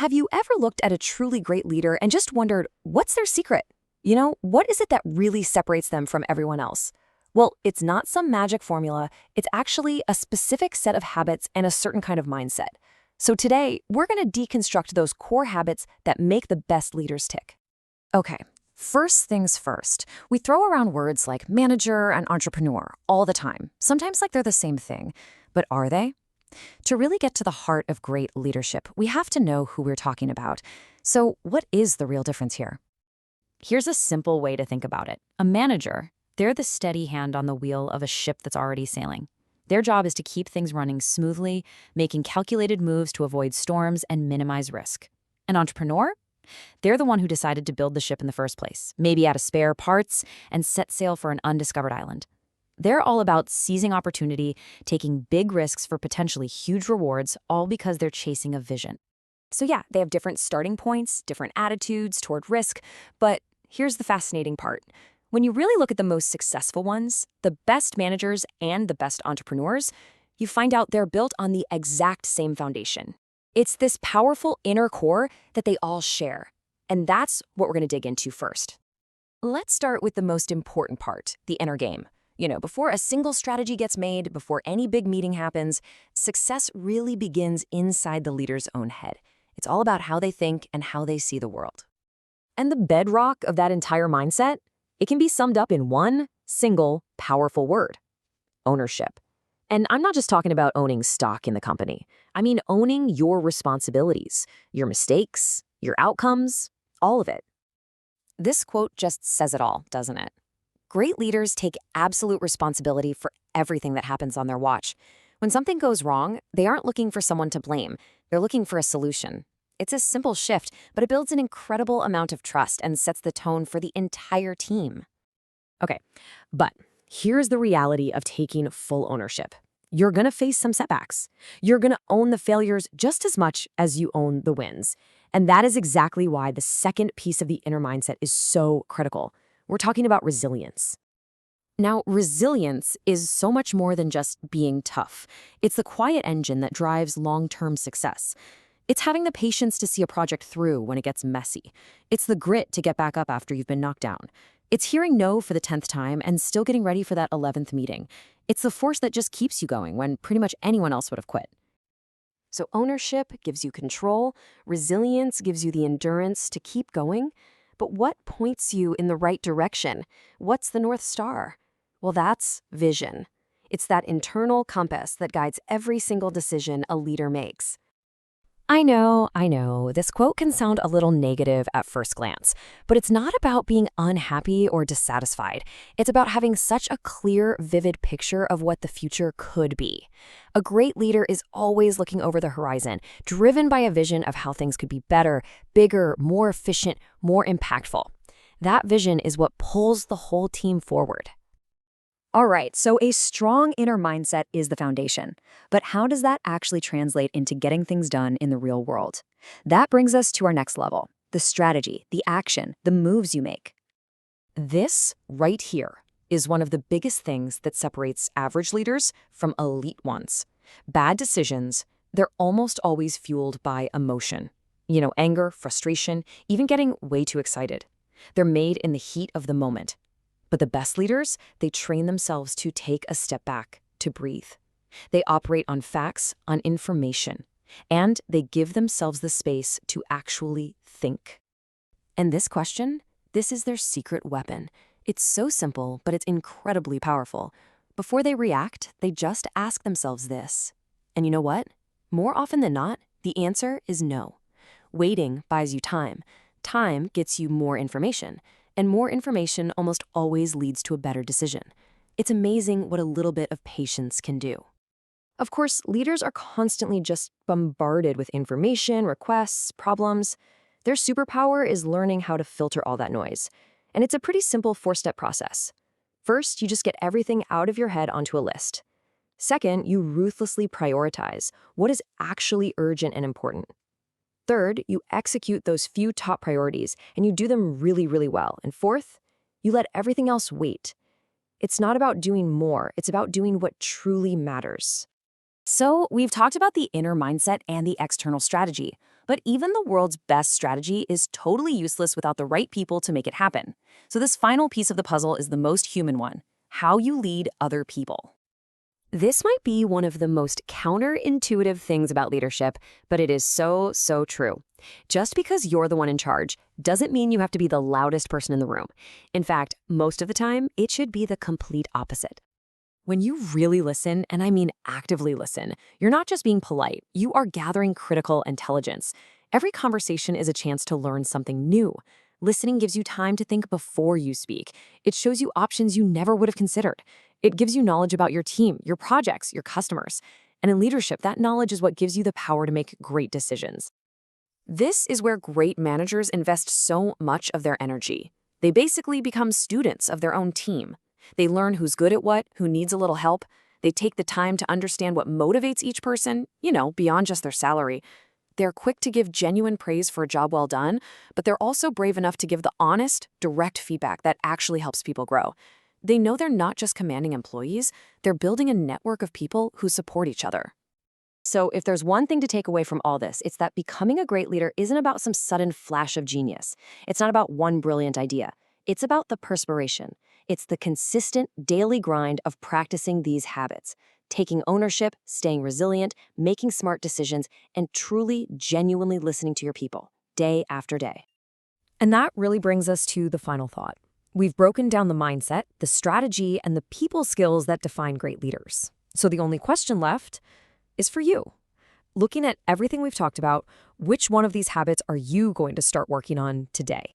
Have you ever looked at a truly great leader and just wondered, what's their secret? What is it that really separates them from everyone else? Well, it's not some magic formula. It's actually a specific set of habits and a certain kind of mindset. So today, we're going to deconstruct those core habits that make the best leaders tick. Okay, first things first. We throw around words like manager and entrepreneur all the time, sometimes like they're the same thing. But are they? To really get to the heart of great leadership, we have to know who we're talking about. So what is the real difference here? Here's a simple way to think about it. A manager, they're the steady hand on the wheel of a ship that's already sailing. Their job is to keep things running smoothly, making calculated moves to avoid storms and minimize risk. An entrepreneur? They're the one who decided to build the ship in the first place, maybe out of spare parts, and set sail for an undiscovered island. They're all about seizing opportunity, taking big risks for potentially huge rewards, all because they're chasing a vision. So yeah, they have different starting points, different attitudes toward risk, but here's the fascinating part. When you really look at the most successful ones, the best managers and the best entrepreneurs, you find out they're built on the exact same foundation. It's this powerful inner core that they all share. And that's what we're going to dig into first. Let's start with the most important part, the inner game. Before a single strategy gets made, before any big meeting happens, success really begins inside the leader's own head. It's all about how they think and how they see the world. And the bedrock of that entire mindset, it can be summed up in one single powerful word: ownership. And I'm not just talking about owning stock in the company. I mean owning your responsibilities, your mistakes, your outcomes, all of it. This quote just says it all, doesn't it? Great leaders take absolute responsibility for everything that happens on their watch. When something goes wrong, they aren't looking for someone to blame. They're looking for a solution. It's a simple shift, but it builds an incredible amount of trust and sets the tone for the entire team. Okay, but here's the reality of taking full ownership. You're going to face some setbacks. You're going to own the failures just as much as you own the wins. And that is exactly why the second piece of the inner mindset is so critical. We're talking about resilience. Now, resilience is so much more than just being tough. It's the quiet engine that drives long-term success. It's having the patience to see a project through when it gets messy. It's the grit to get back up after you've been knocked down. It's hearing no for the 10th time and still getting ready for that 11th meeting. It's the force that just keeps you going when pretty much anyone else would have quit. So ownership gives you control, resilience gives you the endurance to keep going. But what points you in the right direction? What's the North Star? Well, that's vision. It's that internal compass that guides every single decision a leader makes. I know, this quote can sound a little negative at first glance, but it's not about being unhappy or dissatisfied. It's about having such a clear, vivid picture of what the future could be. A great leader is always looking over the horizon, driven by a vision of how things could be better, bigger, more efficient, more impactful. That vision is what pulls the whole team forward. All right, so a strong inner mindset is the foundation. But how does that actually translate into getting things done in the real world? That brings us to our next level, the strategy, the action, the moves you make. This right here is one of the biggest things that separates average leaders from elite ones. Bad decisions, they're almost always fueled by emotion. Anger, frustration, even getting way too excited. They're made in the heat of the moment. But the best leaders, they train themselves to take a step back, to breathe. They operate on facts, on information, and they give themselves the space to actually think. And this question, this is their secret weapon. It's so simple, but it's incredibly powerful. Before they react, they just ask themselves this. And you know what? More often than not, the answer is no. Waiting buys you time. Time gets you more information. And more information almost always leads to a better decision. It's amazing what a little bit of patience can do. Of course, leaders are constantly just bombarded with information, requests, problems. Their superpower is learning how to filter all that noise. And it's a pretty simple 4-step process. First, you just get everything out of your head onto a list. Second, you ruthlessly prioritize what is actually urgent and important. Third, you execute those few top priorities, and you do them really, really well. And fourth, you let everything else wait. It's not about doing more, it's about doing what truly matters. So we've talked about the inner mindset and the external strategy, But even the world's best strategy is totally useless without the right people to make it happen. So this final piece of the puzzle is the most human one: how you lead other people. This might be one of the most counterintuitive things about leadership, but it is so, so true. Just because you're the one in charge doesn't mean you have to be the loudest person in the room. In fact, most of the time, it should be the complete opposite. When you really listen, and I mean actively listen, you're not just being polite, you are gathering critical intelligence. Every conversation is a chance to learn something new. Listening gives you time to think before you speak. It shows you options you never would have considered. It gives you knowledge about your team, your projects, your customers. And in leadership, that knowledge is what gives you the power to make great decisions. This is where great managers invest so much of their energy. They basically become students of their own team. They learn who's good at what, who needs a little help. They take the time to understand what motivates each person, beyond just their salary. They're quick to give genuine praise for a job well done, but they're also brave enough to give the honest, direct feedback that actually helps people grow. They know they're not just commanding employees, they're building a network of people who support each other. So if there's one thing to take away from all this, it's that becoming a great leader isn't about some sudden flash of genius. It's not about one brilliant idea. It's about the perspiration. It's the consistent daily grind of practicing these habits, taking ownership, staying resilient, making smart decisions, and truly, genuinely listening to your people, day after day. And that really brings us to the final thought. We've broken down the mindset, the strategy, and the people skills that define great leaders. So the only question left is for you. Looking at everything we've talked about, which one of these habits are you going to start working on today?